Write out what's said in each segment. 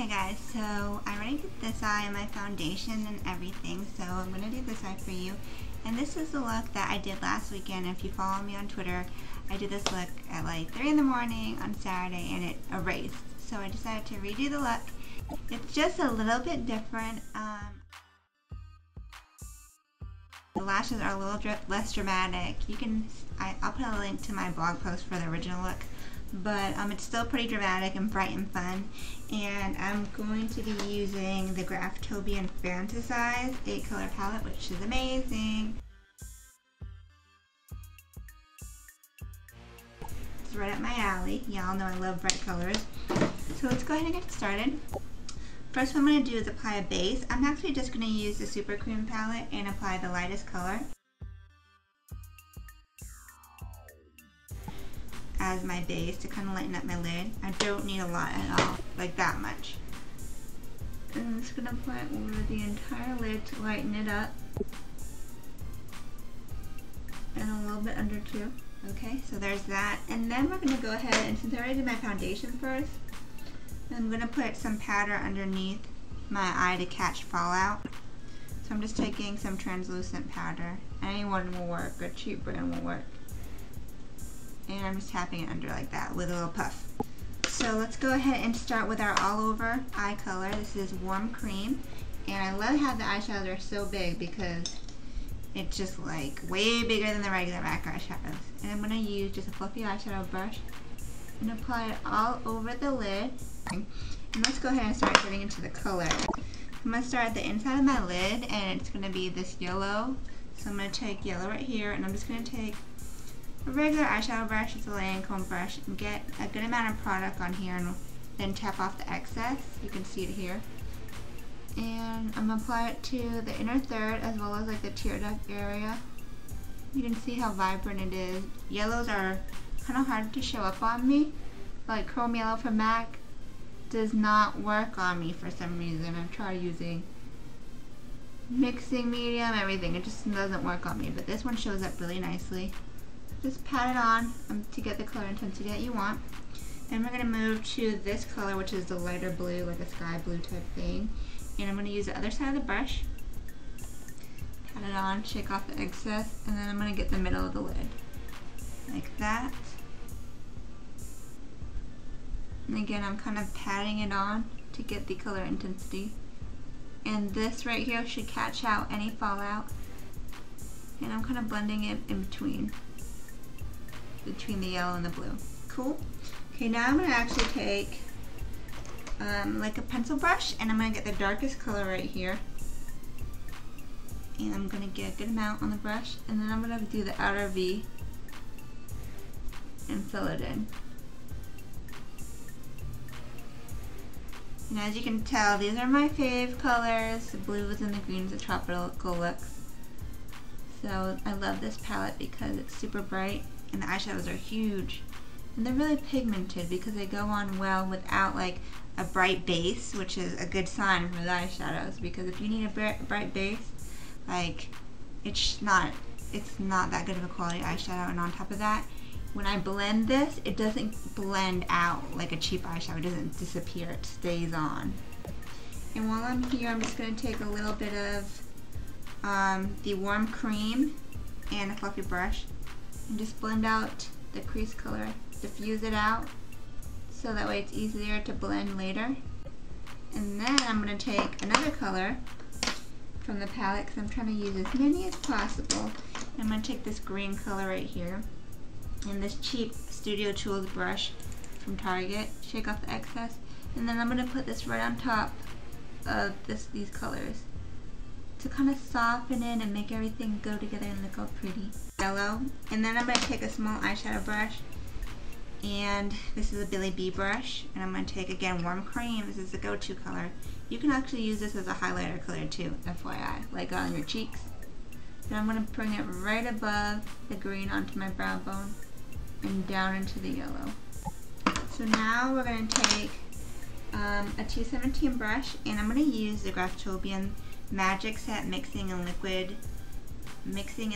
Okay guys, so I already did this eye and my foundation and everything, so I'm going to do this eye for you. And this is the look that I did last weekend. If you follow me on Twitter, I did this look at like 3 in the morning on Saturday and it erased. So I decided to redo the look. It's just a little bit different. The lashes are a little less dramatic. I'll put a link to my blog post for the original look. But it's still pretty dramatic and bright and fun. And I'm going to be using the Graftobian FantasEyes 8-color palette, which is amazing. It's right up my alley. Y'all know I love bright colors. So let's go ahead and get started. First what I'm going to do is apply a base. I'm actually just going to use the Super Cream palette and apply the lightest color as my base to kind of lighten up my lid. I don't need a lot at all, like that much. And I'm just going to apply it over the entire lid to lighten it up. And a little bit under too. Okay, so there's that. And then we're going to go ahead, and since I already did my foundation first, I'm going to put some powder underneath my eye to catch fallout. So I'm just taking some translucent powder. Any one will work, a cheap brand will work. And I'm just tapping it under like that with a little puff. So let's go ahead and start with our all over eye color. This is Warm Cream. And I love how the eyeshadows are so big because it's just like way bigger than the regular MAC eyeshadows. And I'm going to use just a fluffy eyeshadow brush and apply it all over the lid. And let's go ahead and start getting into the color. I'm going to start at the inside of my lid and it's going to be this yellow. So I'm going to take yellow right here and I'm just going to take a regular eyeshadow brush, it's a Lancome brush, and get a good amount of product on here and then tap off the excess. You can see it here. And I'm going to apply it to the inner third as well as like the tear duct area. You can see how vibrant it is. Yellows are kind of hard to show up on me. Like Chrome Yellow from MAC does not work on me for some reason. I've tried using mixing medium, everything. It just doesn't work on me. But this one shows up really nicely. Just pat it on to get the color intensity that you want. Then we're going to move to this color, which is the lighter blue, like a sky blue type thing. And I'm going to use the other side of the brush. Pat it on, shake off the excess, and then I'm going to get the middle of the lid. Like that. And again, I'm kind of patting it on to get the color intensity. And this right here should catch out any fallout. And I'm kind of blending it in between the yellow and the blue. Cool. Okay, now I'm going to actually take like a pencil brush and I'm going to get the darkest color right here. And I'm going to get a good amount on the brush and then I'm going to do the outer V and fill it in. And as you can tell, these are my fave colors, the blues and the greens, the tropical looks. So I love this palette because it's super bright. And the eyeshadows are huge. And they're really pigmented because they go on well without like a bright base, which is a good sign for the eyeshadows. Because if you need a bright base, like it's not that good of a quality eyeshadow. And on top of that, when I blend this, it doesn't blend out like a cheap eyeshadow. It doesn't disappear, it stays on. And while I'm here, I'm just going to take a little bit of the Warm Cream and a fluffy brush. And just blend out the crease color, diffuse it out, so that way it's easier to blend later. And then I'm going to take another color from the palette because I'm trying to use as many as possible. And I'm going to take this green color right here and this cheap Studio Tools brush from Target, shake off the excess, and then I'm going to put this right on top of these colors to kind of soften it and make everything go together and look all pretty. Yellow. And then I'm going to take a small eyeshadow brush, and this is a Billy B brush, and I'm going to take again Warm Cream. This is the go-to color. You can actually use this as a highlighter color too, FYI, like on your cheeks. And I'm going to bring it right above the green onto my brow bone and down into the yellow. So now we're going to take a 217 brush, and I'm going to use the Graftobian Magic Set Mixing and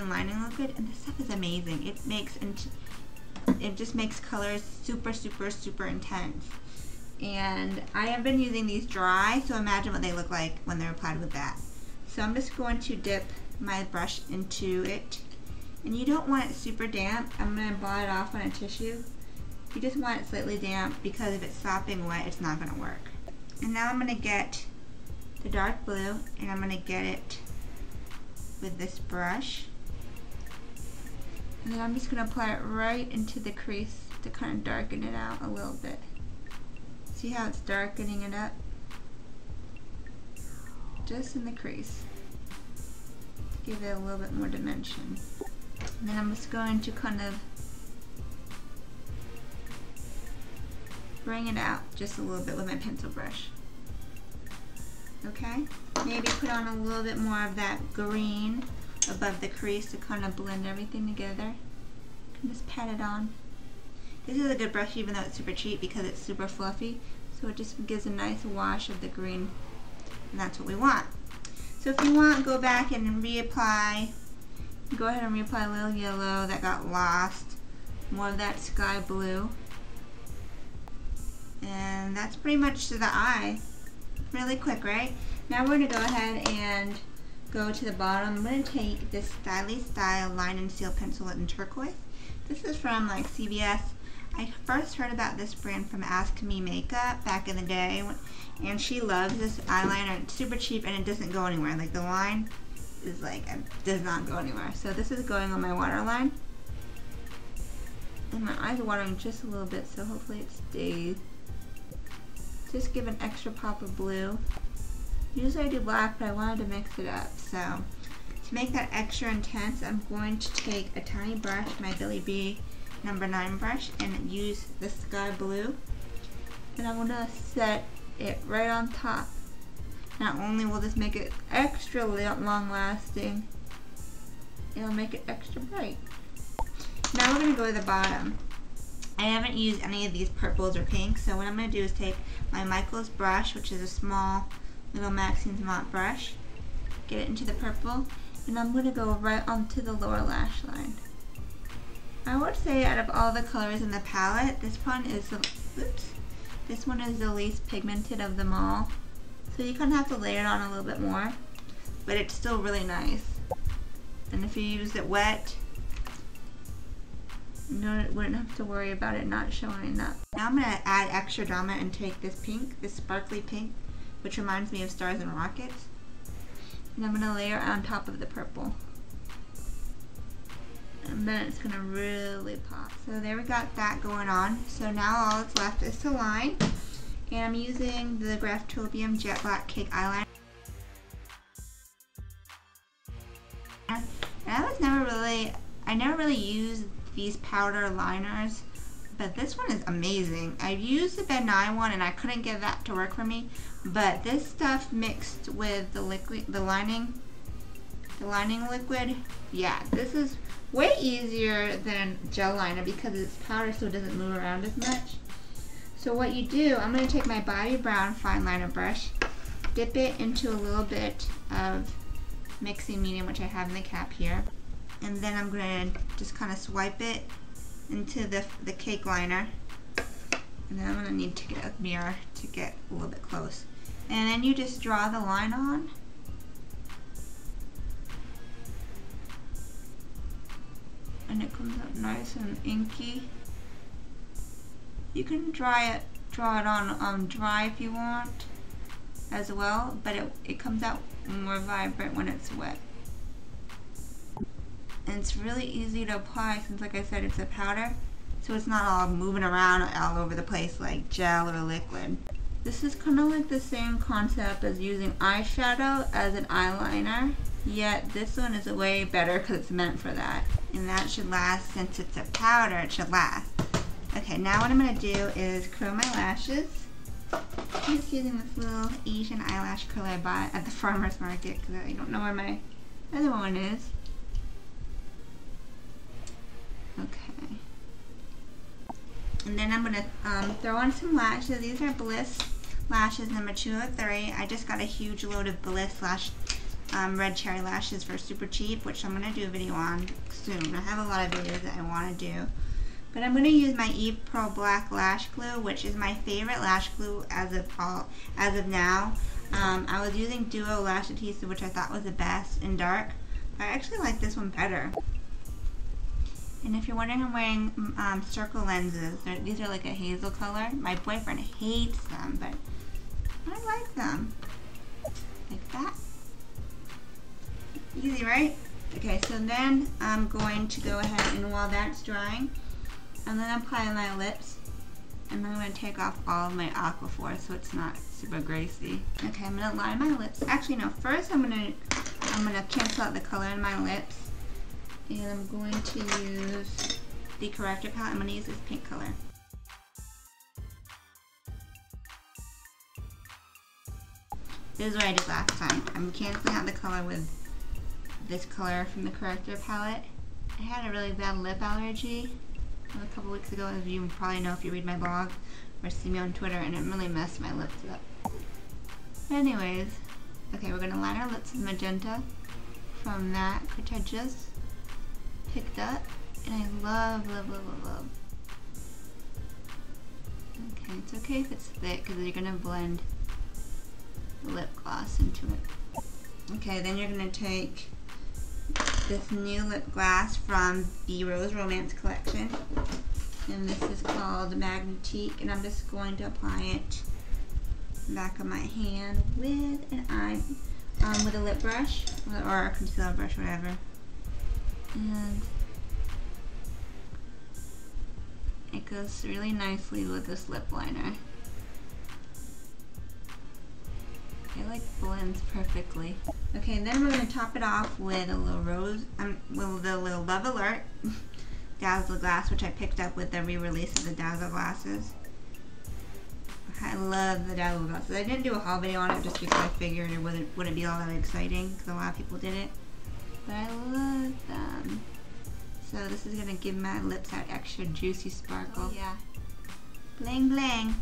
Lining Liquid, and this stuff is amazing. It just makes colors super intense. And I have been using these dry, so imagine what they look like when they're applied with that. So I'm just going to dip my brush into it. And you don't want it super damp. I'm going to blot it off on a tissue. You just want it slightly damp because if it's sopping wet, it's not going to work. And now I'm going to get the dark blue and I'm going to get it with this brush. And then I'm just going to apply it right into the crease to kind of darken it out a little bit. See how it's darkening it up? Just in the crease. To give it a little bit more dimension. And then I'm just going to kind of bring it out just a little bit with my pencil brush. Okay? Maybe put on a little bit more of that green above the crease to kind of blend everything together. And just pat it on. This is a good brush even though it's super cheap because it's super fluffy. So it just gives a nice wash of the green. And that's what we want. So if you want, go back and reapply. Go ahead and reapply a little yellow that got lost. More of that sky blue. And that's pretty much to the eye. Really quick, right? Now we're going to go ahead and go to the bottom. I'm going to take this Stylish Style Line and Seal pencil in turquoise. This is from like CVS. I first heard about this brand from Ask Me Makeup back in the day, and she loves this eyeliner. It's super cheap and it doesn't go anywhere. Like the line is like, it does not go anywhere. So this is going on my waterline. And my eyes are watering just a little bit, so hopefully it stays. Just give an extra pop of blue. Usually I do black, but I wanted to mix it up. So to make that extra intense, I'm going to take a tiny brush, my Billy B number 9 brush, and use the sky blue. And I'm going to set it right on top. Not only will this make it extra long lasting, it'll make it extra bright. Now we're going to go to the bottom. I haven't used any of these purples or pinks, so what I'm going to do is take my Michaels brush, which is a small little Maxine's Mont brush, get it into the purple, and I'm going to go right onto the lower lash line. I would say out of all the colors in the palette, this one is the least pigmented of them all. So you kind of have to layer it on a little bit more, but it's still really nice. And if you use it wet, you wouldn't have to worry about it not showing up. Now I'm going to add extra drama and take this pink, this sparkly pink, which reminds me of Stars and Rockets. And I'm going to layer on top of the purple. And then it's going to really pop. So there we got that going on. So now all that's left is to line. And I'm using the Graftobian Jet Black Cake Eyeliner. And I never really used these powder liners, but this one is amazing. I've used the Ben Nye one and I couldn't get that to work for me, but this stuff mixed with the liquid, the lining liquid, yeah, this is way easier than gel liner because it's powder so it doesn't move around as much. So what you do, I'm going to take my Bobbi Brown fine liner brush, dip it into a little bit of mixing medium, which I have in the cap here, and then I'm going to just kind of swipe it into the cake liner, and then I'm going to need to get a mirror to get a little bit close. And then you just draw the line on. And it comes out nice and inky. You can draw it on dry if you want as well, but it comes out more vibrant when it's wet. And it's really easy to apply since, like I said, it's a powder, so it's not all moving around all over the place like gel or liquid. This is kind of like the same concept as using eyeshadow as an eyeliner, yet this one is way better because it's meant for that. And that should last, since it's a powder, it should last. Okay, now what I'm going to do is curl my lashes. I'm just using this little Asian eyelash curler I bought at the farmer's market because I don't know where my other one is. Okay. And then I'm going to throw on some lashes. These are Bliss lashes number 203. I just got a huge load of Bliss red cherry lashes for super cheap, which I'm going to do a video on soon. I have a lot of videos that I want to do. But I'm going to use my Eve Pro Black Lash Glue, which is my favorite lash glue as of now. I was using Duo Lash Adhesive, which I thought was the best in dark. But I actually like this one better. And if you're wondering, I'm wearing circle lenses. These are like a hazel color. My boyfriend hates them, but I like them. Like that. Easy, right? Okay, so then I'm going to go ahead and while that's drying, I'm going to apply my lips. And then I'm going to take off all of my Aquaphor so it's not super greasy. Okay, I'm going to line my lips. Actually, no, first I'm going to cancel out the color in my lips. And I'm going to use the corrector palette. I'm going to use this pink color. This is what I did last time. I'm canceling out the color with this color from the corrector palette. I had a really bad lip allergy a couple weeks ago, as you probably know if you read my blog or see me on Twitter, and it really messed my lips up. But anyways, okay, we're going to line our lips with magenta from that, which I just picked up, and I love, love, love, love, love. Okay, it's okay if it's thick because you're going to blend the lip gloss into it. Okay, then you're going to take this new lip gloss from the Rose Romance collection, and this is called Magnetique, and I'm just going to apply it back of my hand with with a lip brush or a concealer brush, whatever. And it goes really nicely with this lip liner. It like blends perfectly. Okay, then we're going to top it off with a little with the little Love Alert Dazzle Glass, which I picked up with the re-release of the Dazzle Glasses. I love the Dazzle Glasses. I didn't do a haul video on it just because I figured it wouldn't be all that exciting because a lot of people did it. But I love them. So this is going to give my lips that extra juicy sparkle. Oh, yeah. Bling bling.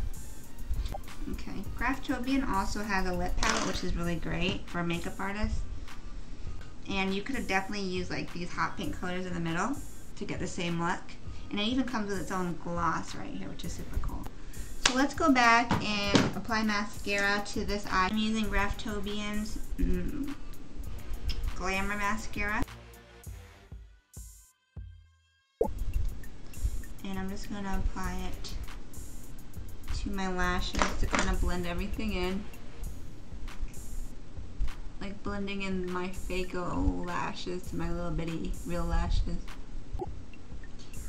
Okay, Graftobian also has a lip palette, which is really great for makeup artists. And you could have definitely used like these hot pink colors in the middle to get the same look. And it even comes with its own gloss right here, which is super cool. So let's go back and apply mascara to this eye. I'm using Graftobian's Glamour Mascara. And I'm just going to apply it to my lashes to kind of blend everything in. Like blending in my fake lashes to my little bitty real lashes.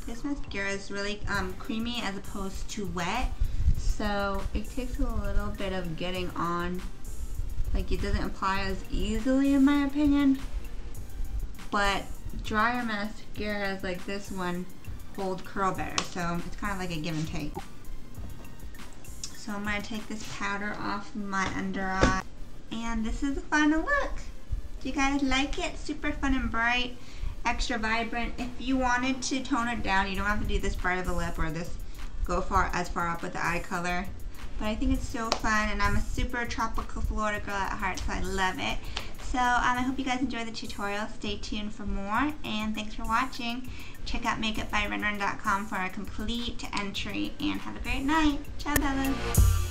This mascara is really creamy as opposed to wet, so it takes a little bit of getting on. Like it doesn't apply as easily in my opinion, but drier mascaras like this one hold curl better, so it's kind of like a give and take. So I'm going to take this powder off my under eye, and this is the final look. Do you guys like it? Super fun and bright, extra vibrant. If you wanted to tone it down, you don't have to do this part of the lip or this go as far up with the eye color. But I think it's so fun, and I'm a super tropical Florida girl at heart, so I love it. So I hope you guys enjoyed the tutorial. Stay tuned for more, and thanks for watching. Check out makeupbyrenren.com for a complete entry, and have a great night. Ciao, Bella.